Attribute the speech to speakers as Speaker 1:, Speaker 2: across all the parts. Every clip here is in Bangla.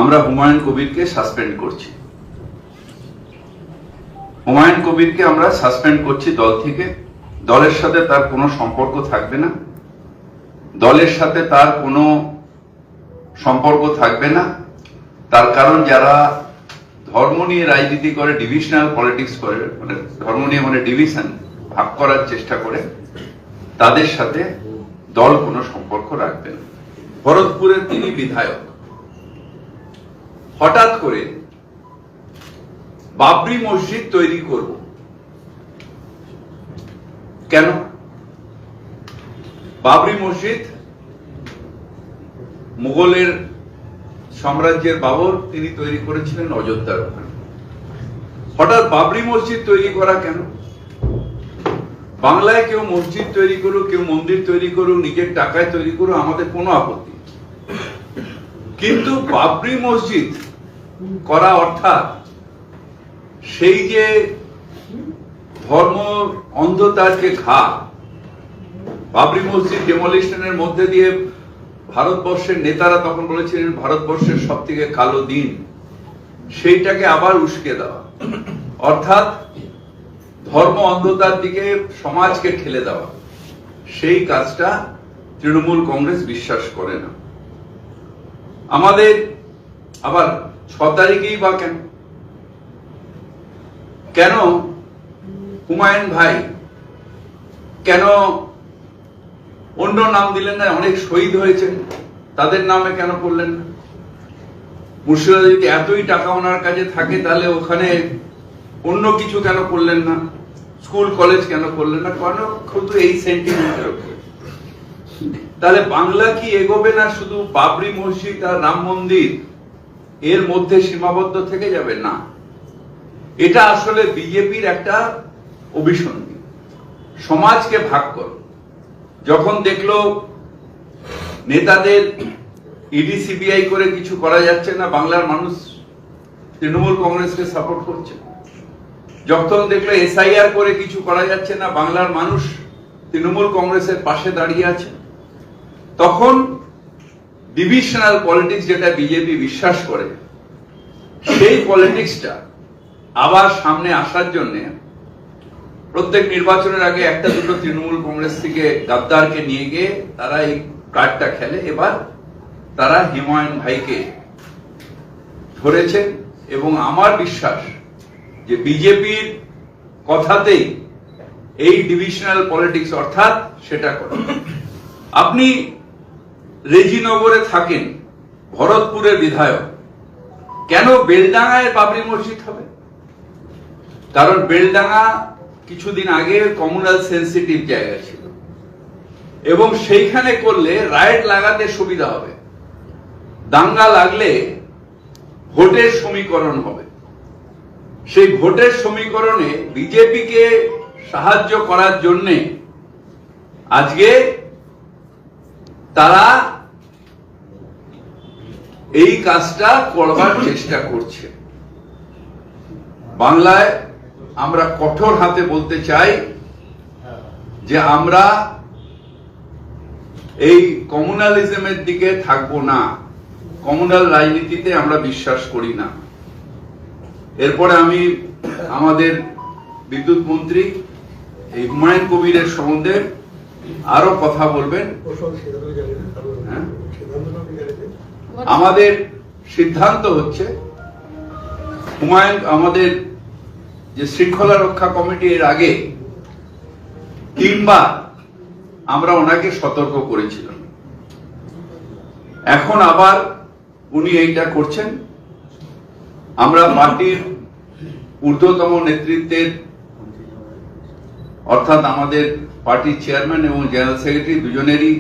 Speaker 1: আমরা হুমায়ুন কবিরকে সাসপেন্ড করছি। হুমায়ুন কবিরকে আমরা সাসপেন্ড করছি দল থেকে। দলের সাথে তার কোনো সম্পর্ক থাকবে না, দলের সাথে তার কোনো সম্পর্ক থাকবে না। তার কারণ যারা ধর্ম নিয়ে রাজনীতি করে, ডিভিশনাল পলিটিক্স করে, মানে ধর্ম নিয়ে মানে ডিভিশন ভাগ করার চেষ্টা করে, তাদের সাথে দল কোনো সম্পর্ক রাখবে না। ভরতপুরের তিনি বিধায়ক, হঠাৎ করে বাবরি মসজিদ তৈরি করব কেন? বাবরি মসজিদ মুঘলের সাম্রাজ্যের বাবর তিনি তৈরি করেছিলেন অযোধ্যার ওখানে। হঠাৎ বাবরি মসজিদ তৈরি করা কেন? বাংলায় কেউ মসজিদ তৈরি করুক, কেউ মন্দির তৈরি করুক, নিজের টাকায় তৈরি করুক, আমাদের কোনো আপত্তি, কিন্তু বাবরি মসজিদ করা অর্থাৎ সেই যে ধর্ম অন্ধতার যে ঘা, বাবরি মসজিদ ডেমোলিশনের মধ্যে দিয়ে ভারতবর্ষের নেতারা তখন বলেছিলেন ভারতবর্ষের সব থেকে কালো দিন, সেইটাকে আবার উস্কে দেওয়া, অর্থাৎ ধর্ম অন্ধতার দিকে সমাজকে ঠেলে দেওয়া, সেই কাজটা তৃণমূল কংগ্রেস বিশ্বাস করে না। আমাদের আবার 6 তারিখেই বা কেন? কেন হুমায়ুন ভাই কেন অন্য নাম দিলেন না? অনেক শহীদ হয়েছেন, তাদের নামে কেন করলেন না? মুর্শিদাবাদে যদি এতই টাকা ওনার কাছে থাকে, তাহলে ওখানে অন্য কিছু কেন করলেন না? স্কুল কলেজ কেন করলেন না? কেন শুধু এই সেন্টিমেন্টের উপরে? তাহলে বাংলা কি এগোবে না শুধু বাবরি মসজিদ আর রাম মন্দির এর মধ্যে সীমাবদ্ধ থেকে যাবে? না, এটা আসলে বিজেপির একটা অভিসন্ধি, সমাজকে ভাগ করো। যখন দেখলো নেতাদের ইডি সিবিআই করে কিছু করা যাচ্ছে না, বাংলার মানুষ তৃণমূল কংগ্রেসকে সাপোর্ট করছে। যখন দেখলো এসআইআর করে কিছু করা যাচ্ছে না, বাংলার মানুষ তৃণমূল কংগ্রেসের পাশে দাঁড়িয়ে আছে। তখন ডিভিশনাল পলিটিক্স, যেটা বিজেপি বিশ্বাস করে, সেই পলিটিক্সটা আবার সামনে আসার জন্য প্রত্যেক নির্বাচনের আগে একটা দুটো তৃণমূল কংগ্রেস থেকে গাদ্দারকে নিয়ে গিয়ে তারা এই কার্ডটা খেলে। এবার তারা হুমায়ুন ভাইকে ধরেছেন এবং আমার বিশ্বাস যে বিজেপির কথাতেই এই ডিভিশনাল পলিটিক্স অর্থাৎ সেটা করে। আপনি রেজিনগরে থাকেন, ভরতপুরের বিধায়ক, কেন বেলডাঙ্গায় বাবরি মসজিদ হবে? কারণ বেলডাঙ্গা কিছুদিন আগে কমিউনাল সেন্সিটিভ জায়গা ছিল এবং সেইখানে করলে রাইট লাগাতে সুবিধা হবে, দাঙ্গা লাগলে ভোটের সমীকরণ হবে। সেই ভোটের সমীকরণে বিজেপিকে সাহায্য করার জন্য আজকে তারা এই কাজটা করবার চেষ্টা করছে। বাংলায় আমরা কঠোর হাতে বলতে চাই যে আমরা এই কমিউনালিজমের দিকে থাকবো না, কমিউনাল রাজনীতিতে আমরা বিশ্বাস করি না। এরপরে আমি আমাদের বিদ্যুৎ মন্ত্রী এই হুমায়ুন কবিরের সম্বন্ধে আরো কথা বলবেন। আমাদের সিদ্ধান্ত হচ্ছে হুমায়ুন, আমাদের যে শৃঙ্খলা রক্ষা কমিটি এর আগে 3 বার আমরা ওনাকে সতর্ক করেছিলাম, এখন আবার উনি এইটা করছেন। আমরা পার্টির ঊর্ধ্বতম নেতৃত্বের অর্থাৎ আমাদের পার্টির চেয়ারম্যান এবং জেনারেল সেক্রেটারি দুজনেরই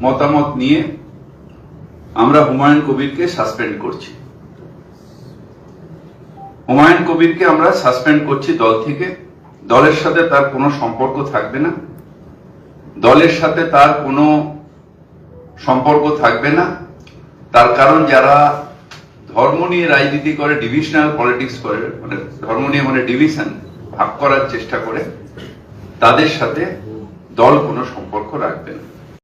Speaker 1: মতামত নিয়ে আমরা হুমায়ুন কবিরকে সাসপেন্ড করছি। হুমায়ুন কবিরকে আমরা সাসপেন্ড করছি দল থেকে। দলের সাথে তার কোনো সম্পর্ক থাকবে না, দলের সাথে তার কোনো সম্পর্ক থাকবে না। তার কারণ যারা ধর্ম নিয়ে রাজনীতি করে, ডিভিশনাল পলিটিক্স করে, মানে ধর্ম নিয়ে মানে ডিভিশন ভাগ করার চেষ্টা করে, তাদের সাথে দল কোনো সম্পর্ক রাখবে না।